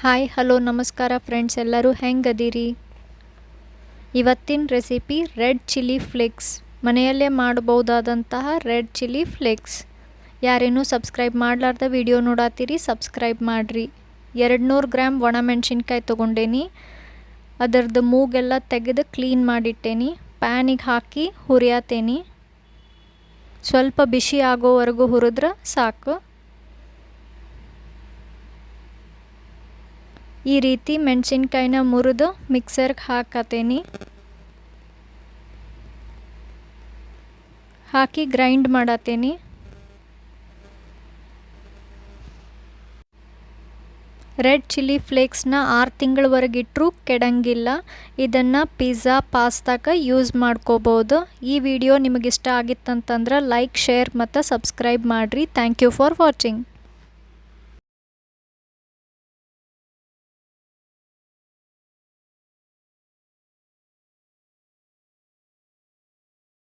Hi hello ನಮಸ್ಕಾರ friends, ಎಲ್ಲರೂ ಹೆಂಗದಿರಿ? ಇವತ್ತಿನ ರೆಸಿಪಿ ರೆಡ್ ಚಿಲ್ಲಿ ಫ್ಲೇಕ್ಸ್. ಮನೆಯಲ್ಲೇ ಮಾಡಬಹುದಾದಂತಹ ರೆಡ್ ಚಿಲ್ಲಿ ಫ್ಲೇಕ್ಸ್. ಯಾರೇನೂ ಸಬ್ಸ್ಕ್ರೈಬ್ ಮಾಡಲಾರ್ದ ವಿಡಿಯೋ ನೋಡಾತೀರಿ, ಸಬ್ಸ್ಕ್ರೈಬ್ ಮಾಡಿರಿ. 200 ಗ್ರಾಮ್ ಒಣಮೆಣ್ಸಿನ್ಕಾಯಿ ತೊಗೊಂಡೇನಿ. ಅದರದ್ದು ಮೂಗೆಲ್ಲ ತೆಗೆದು ಕ್ಲೀನ್ ಮಾಡಿಟ್ಟೇನಿ. ಪ್ಯಾನಿಗೆ ಹಾಕಿ ಹುರಿಯಾತೇನಿ. ಸ್ವಲ್ಪ ಬಿಸಿ ಆಗೋವರೆಗೂ ಹುರಿದ್ರೆ ಸಾಕು. ಈ ರೀತಿ ಮೆಣಸಿನ್ಕಾಯಿನ ಮುರಿದು ಮಿಕ್ಸರ್ಗೆ ಹಾಕಿ ಗ್ರೈಂಡ್ ಮಾಡತ್ತೇನಿ. ರೆಡ್ ಚಿಲ್ಲಿ ಫ್ಲೇಕ್ಸ್ನ 6 ತಿಂಗಳವರೆಗಿಟ್ಟರೂ ಕೆಡಂಗಿಲ್ಲ. ಇದನ್ನು ಪಿಜ್ಜಾ, ಪಾಸ್ತಾಕ್ಕೆ ಯೂಸ್ ಮಾಡ್ಕೋಬೋದು. ಈ ವಿಡಿಯೋ ನಿಮಗಿಷ್ಟ ಆಗಿತ್ತಂತಂದ್ರೆ ಲೈಕ್, ಶೇರ್ ಮತ್ತು ಸಬ್ಸ್ಕ್ರೈಬ್ ಮಾಡಿರಿ. Thank you for watching.